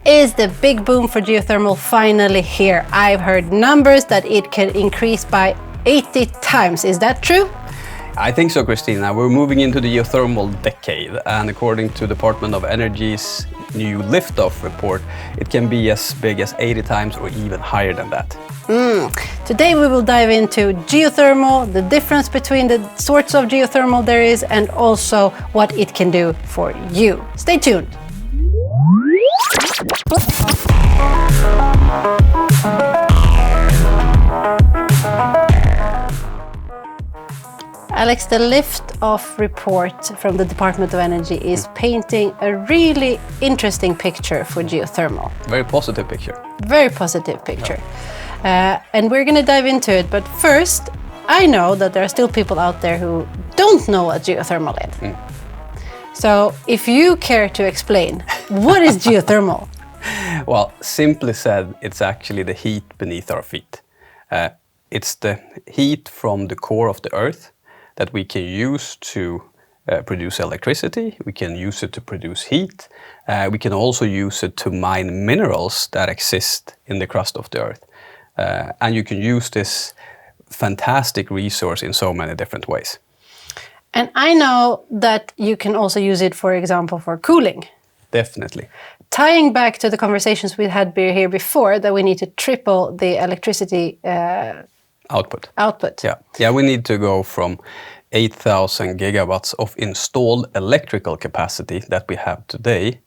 is the big boom for geothermal finally here? I've heard numbers that it can increase by 80 times. Is that true? I think so, Kristina. We're moving into the geothermal decade, and according to Department of Energy's new Liftoff report, it can be as big as 80 times or even higher than that. Today we will dive into geothermal, the difference between the sorts of geothermal there is, and also what it can do for you. Stay tuned. Alex, the Liftoff report from the Department of Energy is painting a really interesting picture for geothermal. Very positive picture. Very positive picture. And we're going to dive into it. But first, I know that there are still people out there who don't know what geothermal is. So if you care to explain, what is geothermal? Well, simply said, it's actually the heat beneath our feet. It's the heat from the core of the earth that we can use to produce electricity. We can use it to produce heat. We can also use it to mine minerals that exist in the crust of the earth. And you can use this fantastic resource in so many different ways. And I know that you can also use it, for example, for cooling. Definitely. Tying back to the conversations we had here before, that we need to triple the electricity output. Yeah, we need to go from 8,000 gigawatts of installed electrical capacity that we have today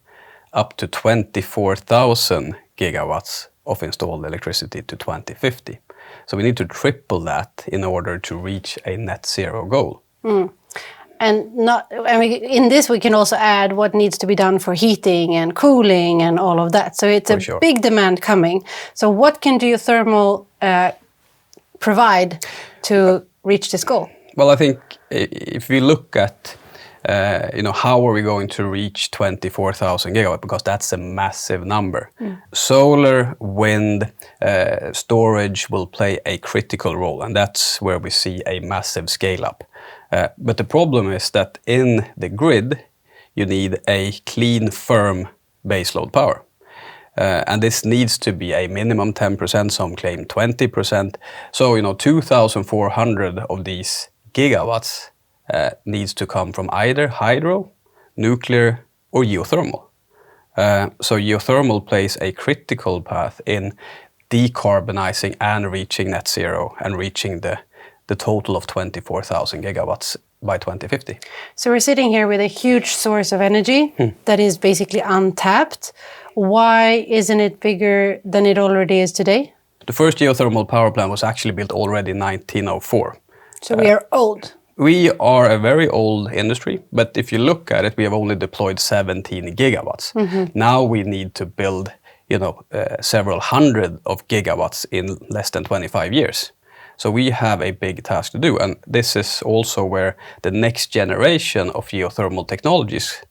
up to 24,000 gigawatts of installed electricity to 2050. So we need to triple that in order to reach a net zero goal. And in this we can also add what needs to be done for heating and cooling and all of that. So it's a big demand coming. So what can geothermal provide to reach this goal? Well, I think if we look at how are we going to reach 24,000 gigawatts, because that's a massive number. Solar, wind, storage will play a critical role, and that's where we see a massive scale up. But the problem is that in the grid, you need a clean, firm baseload power. And this needs to be a minimum 10%, some claim 20%. So, 2,400 of these gigawatts needs to come from either hydro, nuclear, or geothermal. So geothermal plays a critical path in decarbonizing and reaching net zero and reaching the total of 24,000 gigawatts by 2050. So we're sitting here with a huge source of energy that is basically untapped. Why isn't it bigger than it already is today? The first geothermal power plant was actually built already in 1904. So we are old. We are a very old industry, but if you look at it, we have only deployed 17 gigawatts. Now we need to build, several hundred of gigawatts in less than 25 years. So we have a big task to do, and this is also where the next generation of geothermal technologies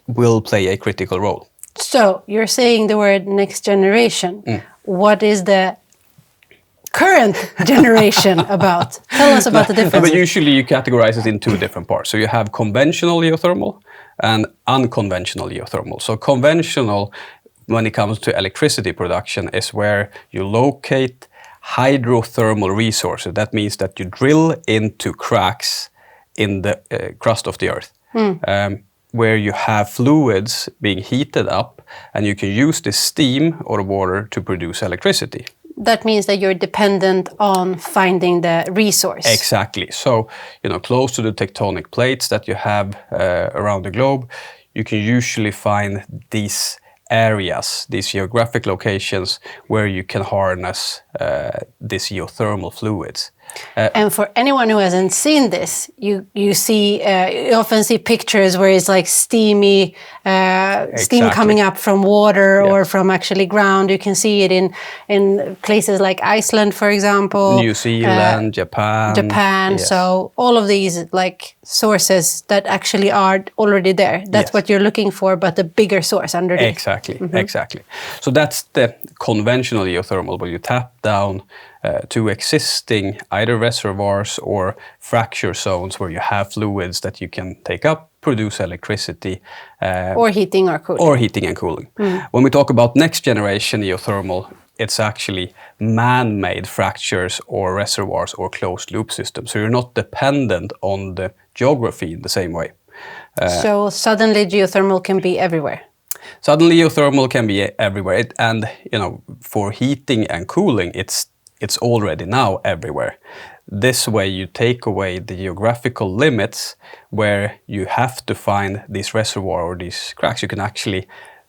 will play a critical role. So you're saying the word next generation. What is the current generation about? Tell us about the difference. But usually you categorize it in two different parts. So you have conventional geothermal and unconventional geothermal. So conventional, when it comes to electricity production, is where you locate hydrothermal resources. That means that you drill into cracks in the crust of the earth, where you have fluids being heated up, and you can use the steam or water to produce electricity. That means that you're dependent on finding the resource. Exactly. So, close to the tectonic plates that you have around the globe, you can usually find these areas, these geographic locations where you can harness these geothermal fluids. And for anyone who hasn't seen this, you often see pictures where it's like steamy steam coming up from water or from actually ground. You can see it in places like Iceland, for example, New Zealand, Japan. Yes. So all of these sources that actually are already there. That's what you're looking for, but the bigger source underneath. Exactly. So that's the conventional geothermal, where you tap down to existing either reservoirs or fracture zones where you have fluids that you can take up, produce electricity. Or heating or cooling. Or heating and cooling. When we talk about next generation geothermal, it's actually man-made fractures or reservoirs or closed loop systems. So you're not dependent on the geography in the same way. So suddenly geothermal can be everywhere. Suddenly geothermal can be everywhere. For heating and cooling, it's already now everywhere. This way you take away the geographical limits where you have to find this reservoir or these cracks. You can actually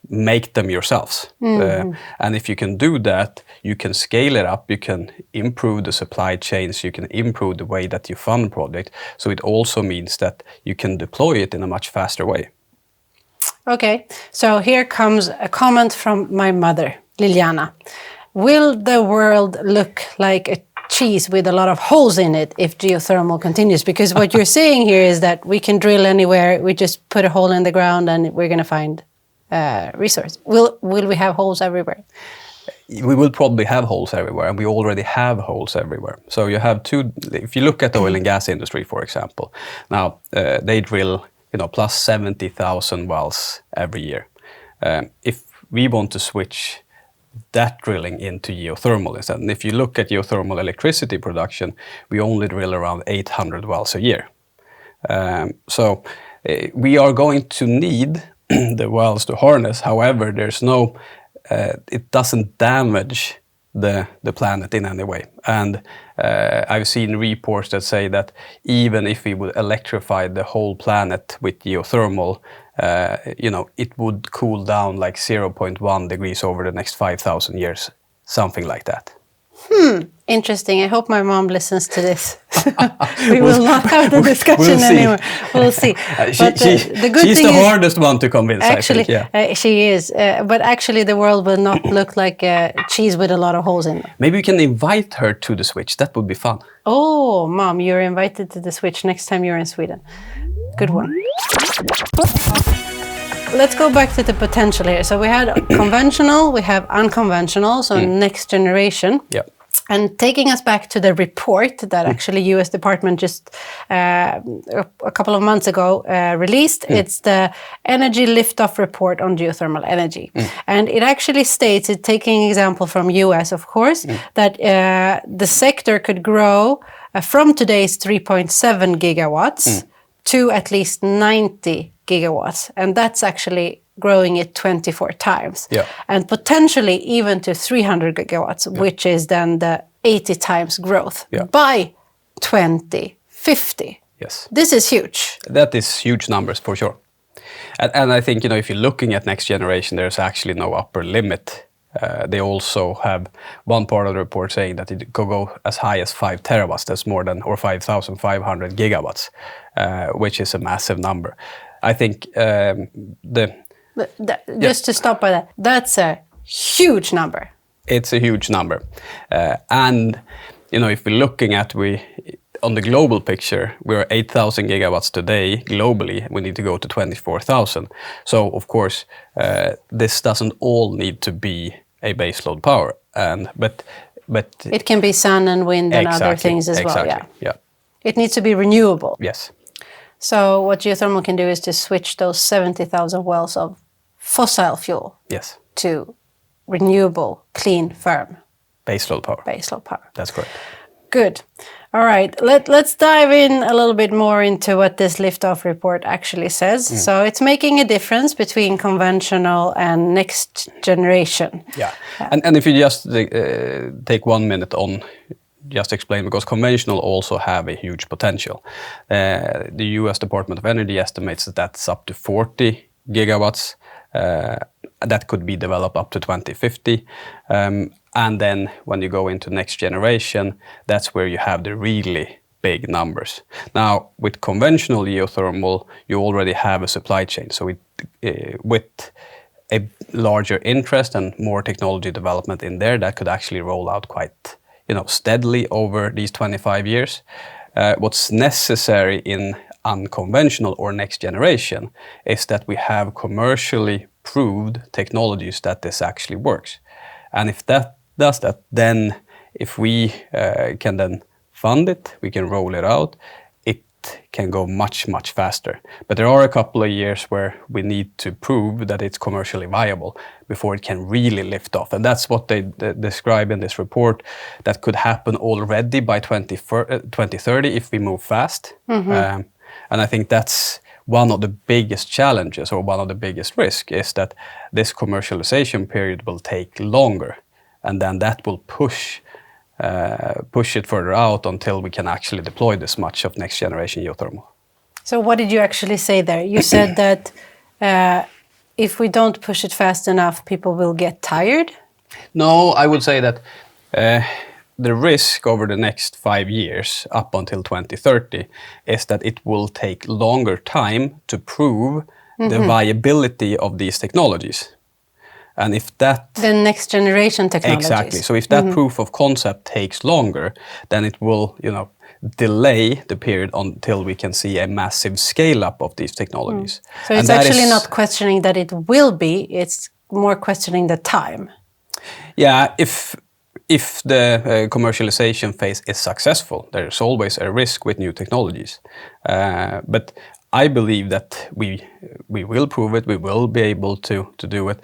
make them yourselves. And if you can do that, you can scale it up, you can improve the supply chains, you can improve the way that you fund project. So it also means that you can deploy it in a much faster way. Okay, so here comes a comment from my mother, Liliana. Will the world look like a cheese with a lot of holes in it if geothermal continues? Because what you're saying here is that we can drill anywhere, we just put a hole in the ground and we're going to find resource. Will we have holes everywhere? We will probably have holes everywhere, and we already have holes everywhere. So you have if you look at the oil and gas industry, for example, now they drill plus 70,000 wells every year. If we want to switch that drilling into geothermal instead, and if you look at geothermal electricity production, we only drill around 800 wells a year. So we are going to need the wells to harness. However, there's no, it doesn't damage the planet in any way. And I've seen reports that say that even if we would electrify the whole planet with geothermal, it would cool down like 0.1 degrees over the next 5,000 years, something like that. Interesting. I hope my mom listens to this. We will not have the discussion anymore. We'll see. The good she's thing the hardest one to convince, actually, I think. Yeah. She is. But actually, the world will not look like a cheese with a lot of holes in it. Maybe we can invite her to the switch. That would be fun. Oh, Mom, you're invited to the switch next time you're in Sweden. Good one. Let's go back to the potential here. So we had conventional, we have unconventional, so next generation. Yeah. And taking us back to the report that actually U.S. Department just a couple of months ago released, it's the Energy Liftoff report on geothermal energy. And it actually states, it's taking an example from U.S. of course, that the sector could grow from today's 3.7 gigawatts to at least 90 gigawatts. And that's actually growing it 24 times. Yeah. And potentially even to 300 gigawatts, which is then the 80 times growth by 2050. Yes. This is huge. That is huge numbers for sure. And I think, if you're looking at next generation, there's actually no upper limit. They also have one part of the report saying that it could go as high as 5 terawatts. That's more than, or 5,500 gigawatts, which is a massive number. I think just to stop by that, that's a huge number. It's a huge number. And, if we're looking at, on the global picture, we're 8,000 gigawatts today globally. We need to go to 24,000. So, of course, this doesn't all need to be a baseload power. But it can be sun and wind and other things as well. Yeah. It needs to be renewable. Yes. So what geothermal can do is to switch those 70,000 wells of fossil fuel to renewable, clean, firm. Baseload power. Baseload power. That's correct. Good. All right. Let's dive in a little bit more into what this Liftoff report actually says. So it's making a difference between conventional and next generation. Yeah. And if you just take 1 minute on just explain, because conventional also have a huge potential. The U.S. Department of Energy estimates that that's up to 40 gigawatts. That could be developed up to 2050. And then when you go into next generation, that's where you have the really big numbers. Now, with conventional geothermal, you already have a supply chain. So with a larger interest and more technology development in there, that could actually roll out quite steadily over these 25 years. What's necessary in unconventional or next generation is that we have commercially proved technologies that this actually works. And if that does that, then if we can then fund it, we can roll it out, it can go much, much faster. But there are a couple of years where we need to prove that it's commercially viable before it can really lift off. And that's what they describe in this report, that could happen already by 2030 if we move fast. And I think that's one of the biggest challenges, or one of the biggest risks, is that this commercialization period will take longer, and then that will push it further out until we can actually deploy this much of next generation geothermal. So what did you actually say there? You said that if we don't push it fast enough, people will get tired? No, I would say that the risk over the next 5 years, up until 2030, is that it will take longer time to prove the viability of these technologies. And if that... The next generation technologies. Exactly. So if that proof of concept takes longer, then it will, delay the period until we can see a massive scale-up of these technologies. So it's actually not questioning that it will be, it's more questioning the time. Yeah, if the commercialization phase is successful, there's always a risk with new technologies. But I believe that we will prove it, we will be able to do it,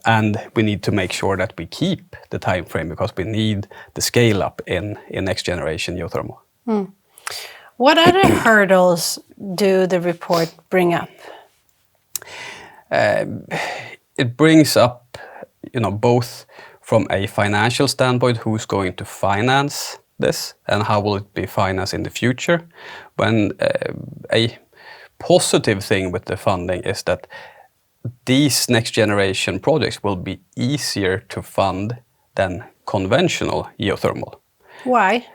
and we need to make sure that we keep the time frame, because we need the scale up in next generation geothermal. What other hurdles do the report bring up? It brings up, both from a financial standpoint, who's going to finance this and how will it be financed in the future. When a positive thing with the funding is that these next generation projects will be easier to fund than conventional geothermal. Why?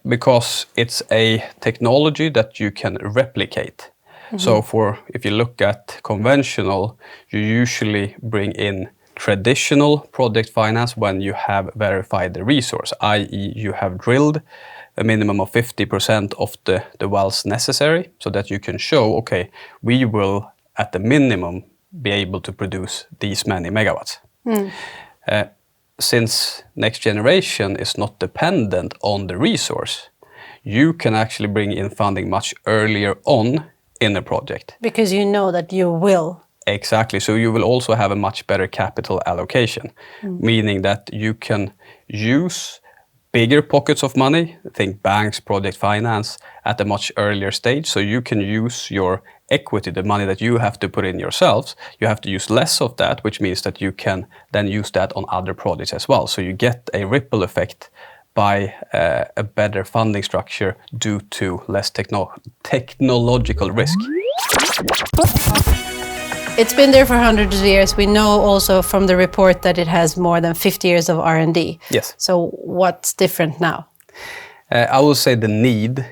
Because it's a technology that you can replicate. So if you look at conventional, you usually bring in traditional project finance when you have verified the resource, i.e. you have drilled a minimum of 50% of the wells necessary, so that you can show, okay, we will at the minimum be able to produce these many megawatts. Since next generation is not dependent on the resource, you can actually bring in funding much earlier on in a project. Because you know that you will. Exactly. So you will also have a much better capital allocation, meaning that you can use bigger pockets of money, think banks, project finance, at a much earlier stage. So you can use your equity, the money that you have to put in yourselves, you have to use less of that, which means that you can then use that on other projects as well. So you get a ripple effect by a better funding structure due to less technological risk. It's been there for hundreds of years. We know also from the report that it has more than 50 years of R&D. Yes. So what's different now? I will say the need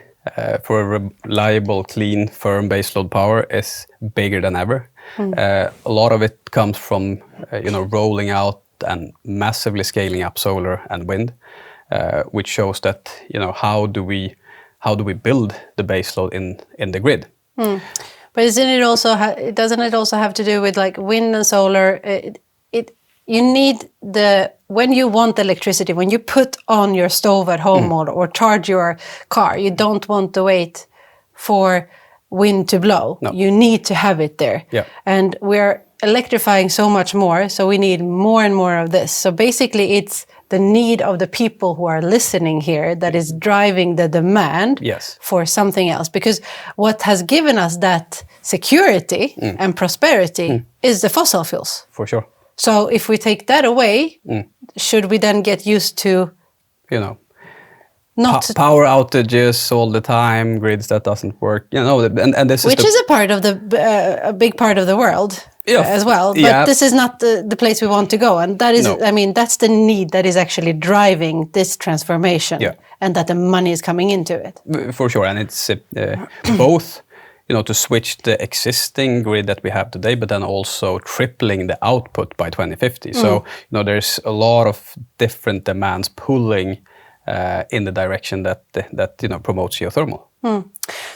for a reliable, clean, firm baseload power is bigger than ever. A lot of it comes from rolling out and massively scaling up solar and wind, which shows that how do we build the baseload in the grid. But doesn't it also have to do with like wind and solar? You need when you want electricity, when you put on your stove at home or charge your car, you don't want to wait for wind to blow. No. You need to have it there. Yeah. And we're electrifying so much more, so we need more and more of this. So basically it's the need of the people who are listening here that is driving the demand for something else. Because what has given us that security and prosperity is the fossil fuels. For sure. So if we take that away, should we then get used to... not power outages all the time, grids that doesn't work, and this which is a part of a big part of the world as well. But this is not the place we want to go, and that is, that's the need that is actually driving this transformation, and that the money is coming into it. For sure, and it's both, to switch the existing grid that we have today, but then also tripling the output by 2050. So there's a lot of different demands pulling in the direction that promotes geothermal.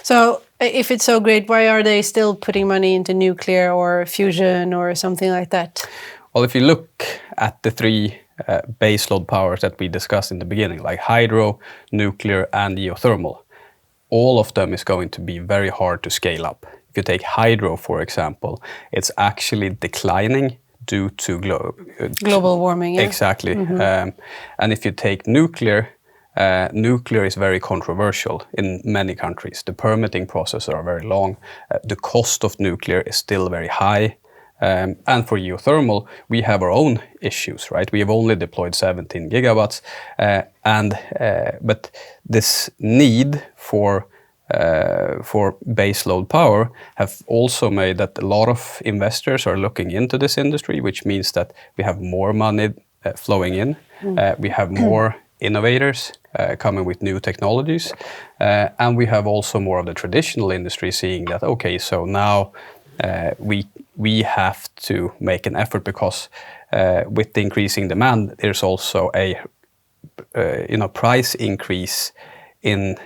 So if it's so great, why are they still putting money into nuclear or fusion or something like that? Well, if you look at the three baseload powers that we discussed in the beginning, like hydro, nuclear, and geothermal, all of them is going to be very hard to scale up. If you take hydro, for example, it's actually declining due to global warming. Yeah? Exactly. And if you take nuclear, nuclear is very controversial in many countries. The permitting processes are very long. The cost of nuclear is still very high. And for geothermal, we have our own issues, right? We have only deployed 17 gigawatts, but this need for baseload power have also made that a lot of investors are looking into this industry, which means that we have more money flowing in. We have more innovators coming with new technologies, and we have also more of the traditional industry seeing that, okay, so now we have to make an effort because with the increasing demand, there's also a price increase in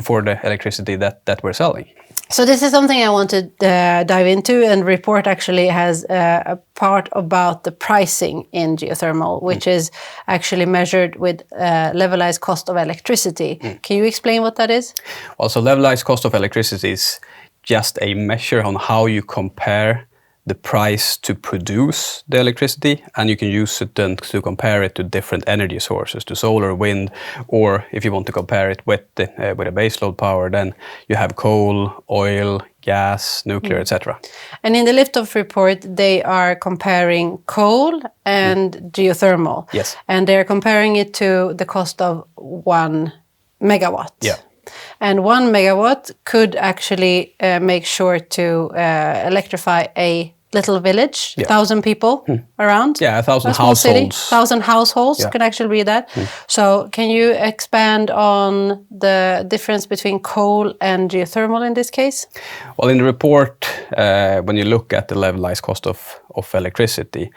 for the electricity that we're selling. So this is something I want to dive into, and report actually has a part about the pricing in geothermal, which is actually measured with levelized cost of electricity. Can you explain what that is? Well, so levelized cost of electricity is just a measure on how you compare the price to produce the electricity, and you can use it then to compare it to different energy sources, to solar, wind, or if you want to compare it with a baseload power, then you have coal, oil, gas, nuclear, etc. And in the Liftoff report, they are comparing coal and geothermal. Yes. And they're comparing it to the cost of 1 megawatt. Yeah. And 1 megawatt could actually make sure to electrify a little village, 1,000 people around. Yeah, 1,000 households. households. 1,000 households can actually be that. So can you expand on the difference between coal and geothermal in this case? Well, in the report, when you look at the levelized cost of electricity,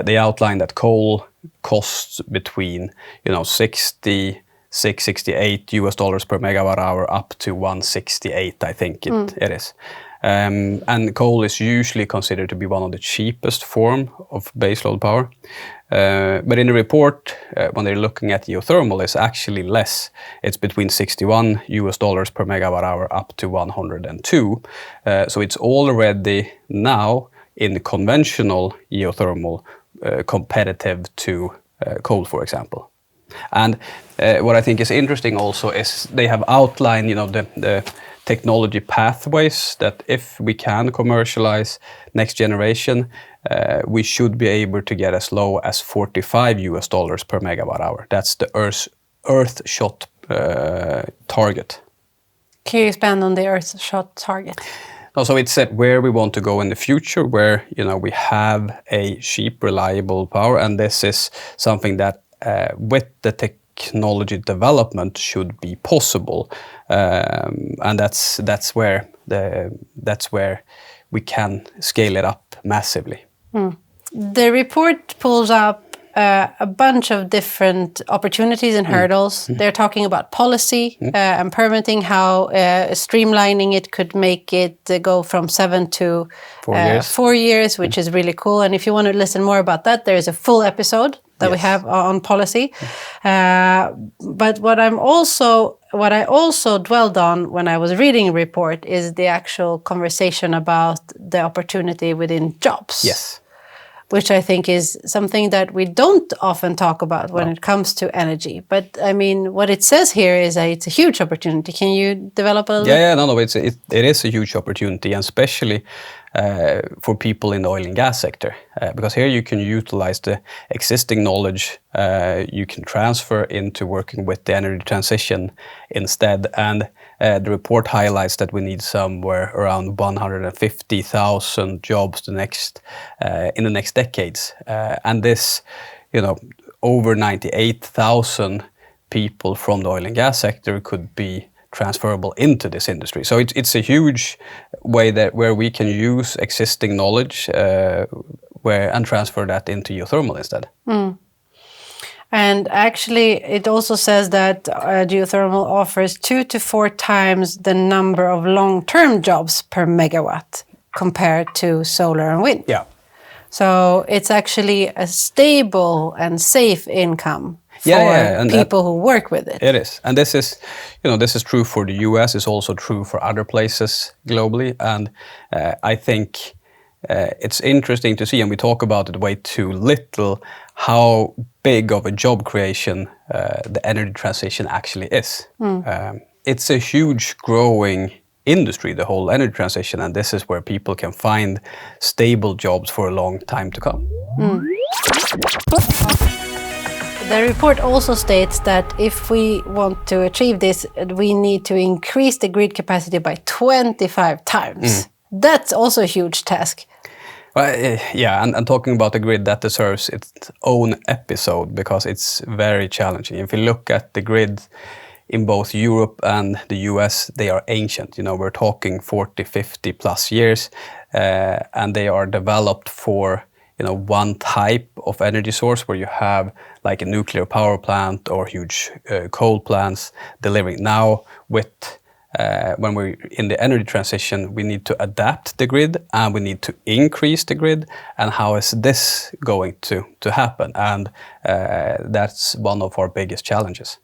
they outline that coal costs between 68 US dollars per megawatt hour up to 168, I think it is. And coal is usually considered to be one of the cheapest form of baseload power. But in the report, when they're looking at geothermal, it's actually less. It's between 61 US dollars per megawatt hour up to 102. So it's already now in the conventional geothermal competitive to coal, for example. And what I think is interesting also is they have outlined, the technology pathways that if we can commercialize next generation, we should be able to get as low as 45 US dollars per megawatt hour. That's the Earth-shot target. Can you expand on the Earth-shot target? So it's where we want to go in the future, where we have a cheap, reliable power, and this is something that with the technology development should be possible, and that's where we can scale it up massively. The report pulls up a bunch of different opportunities and hurdles. They're talking about policy and permitting, how streamlining it could make it go from 7 to 4 years, which is really cool. And if you want to listen more about that, there is a full episode that we have on policy. But what I also dwelled on when I was reading a report is the actual conversation about the opportunity within jobs. Yes. Which I think is something that we don't often talk about when it comes to energy. But I mean, what it says here is that it's a huge opportunity. Can you develop a little? No, it is a huge opportunity, and especially for people in the oil and gas sector, because here you can utilize the existing knowledge, you can transfer into working with the energy transition instead, and the report highlights that we need somewhere around 150,000 jobs in the next decades, and this, over 98,000 people from the oil and gas sector could be transferable into this industry. So it's a huge way where we can use existing knowledge and transfer that into geothermal instead. And actually, it also says that geothermal offers 2 to 4 times the number of long-term jobs per megawatt compared to solar and wind. Yeah. So it's actually a stable and safe income for and people who work with it. It is, and this is true for the US. It's also true for other places globally, and I think it's interesting to see, and we talk about it way too little, how big of a job creation the energy transition actually is. It's a huge growing industry, the whole energy transition, and this is where people can find stable jobs for a long time to come. The report also states that if we want to achieve this, we need to increase the grid capacity by 25 times. That's also a huge task. Well, yeah, and talking about the grid, that deserves its own episode because it's very challenging. If you look at the grid in both Europe and the US, they are ancient. We're talking 40, 50 plus years, and they are developed for one type of energy source where you have like a nuclear power plant or huge coal plants delivering. Now with when we're in the energy transition, we need to adapt the grid and we need to increase the grid. And how is this going to happen? And that's one of our biggest challenges.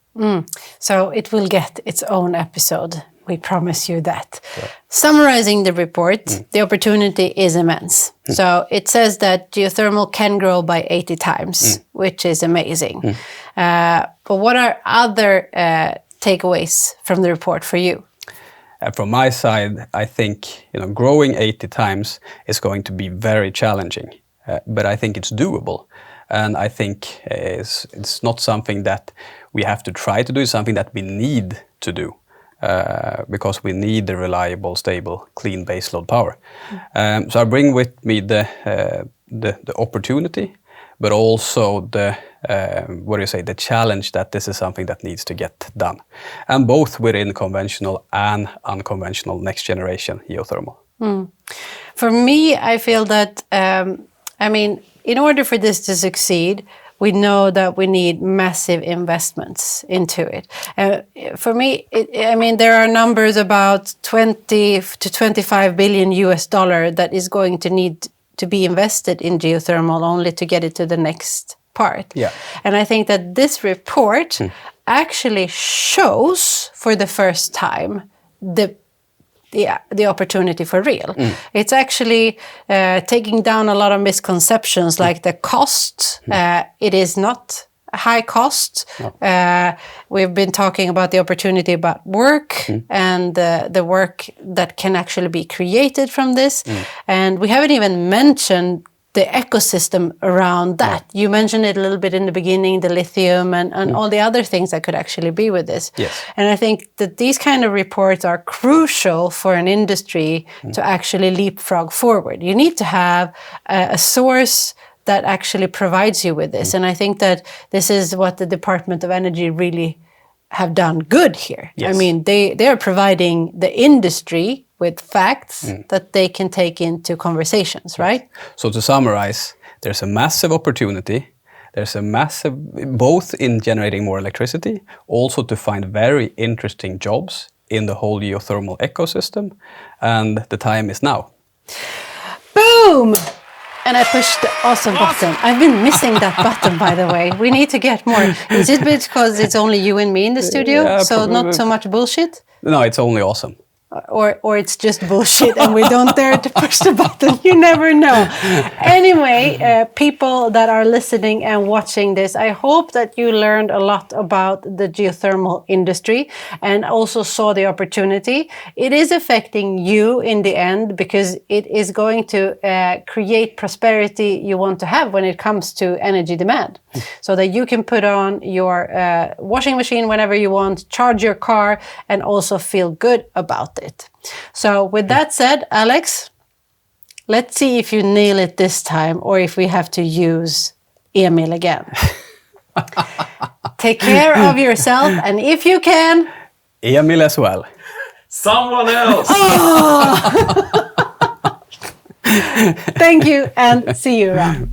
So it will get its own episode. We promise you that. Yeah. Summarizing the report, the opportunity is immense. So it says that geothermal can grow by 80 times, which is amazing. But what are other takeaways from the report for you? From my side, I think growing 80 times is going to be very challenging, but I think it's doable. And I think it's not something that we have to try to do, it's something that we need to do. Because we need the reliable, stable, clean baseload power. So I bring with me the opportunity, but also the challenge that this is something that needs to get done, and both within conventional and unconventional next generation geothermal. For me, I feel that in order for this to succeed, we know that we need massive investments into it. For me, there are numbers about 20 to 25 billion US dollar that is going to need to be invested in geothermal only to get it to the next part. Yeah. And I think that this report actually shows for the first time the opportunity for real. It's actually taking down a lot of misconceptions like the cost. It is not a high cost. No. We've been talking about the opportunity about work and the work that can actually be created from this. And we haven't even mentioned the ecosystem around that. Yeah. You mentioned it a little bit in the beginning, the lithium and all the other things that could actually be with this. Yes. And I think that these kind of reports are crucial for an industry to actually leapfrog forward. You need to have a source that actually provides you with this. And I think that this is what the Department of Energy really have done good here. Yes. They are providing the industry with facts that they can take into conversations, right? So to summarize, there's a massive opportunity. There's a massive, both in generating more electricity, also to find very interesting jobs in the whole geothermal ecosystem. And the time is now. Boom! And I pushed the awesome button. I've been missing that button, by the way. We need to get more. Is it because it's only you and me in the studio? Yeah, so not so much bullshit? No, it's only awesome. Or it's just bullshit and we don't dare to push the button. You never know. Anyway, people that are listening and watching this, I hope that you learned a lot about the geothermal industry and also saw the opportunity. It is affecting you in the end because it is going to create prosperity you want to have when it comes to energy demand. So that you can put on your washing machine whenever you want, charge your car, and also feel good about it. So with that said, Alex, let's see if you nail it this time or if we have to use Emil again. Take care of yourself, and if you can... Emil as well. Someone else! Thank you, and see you around.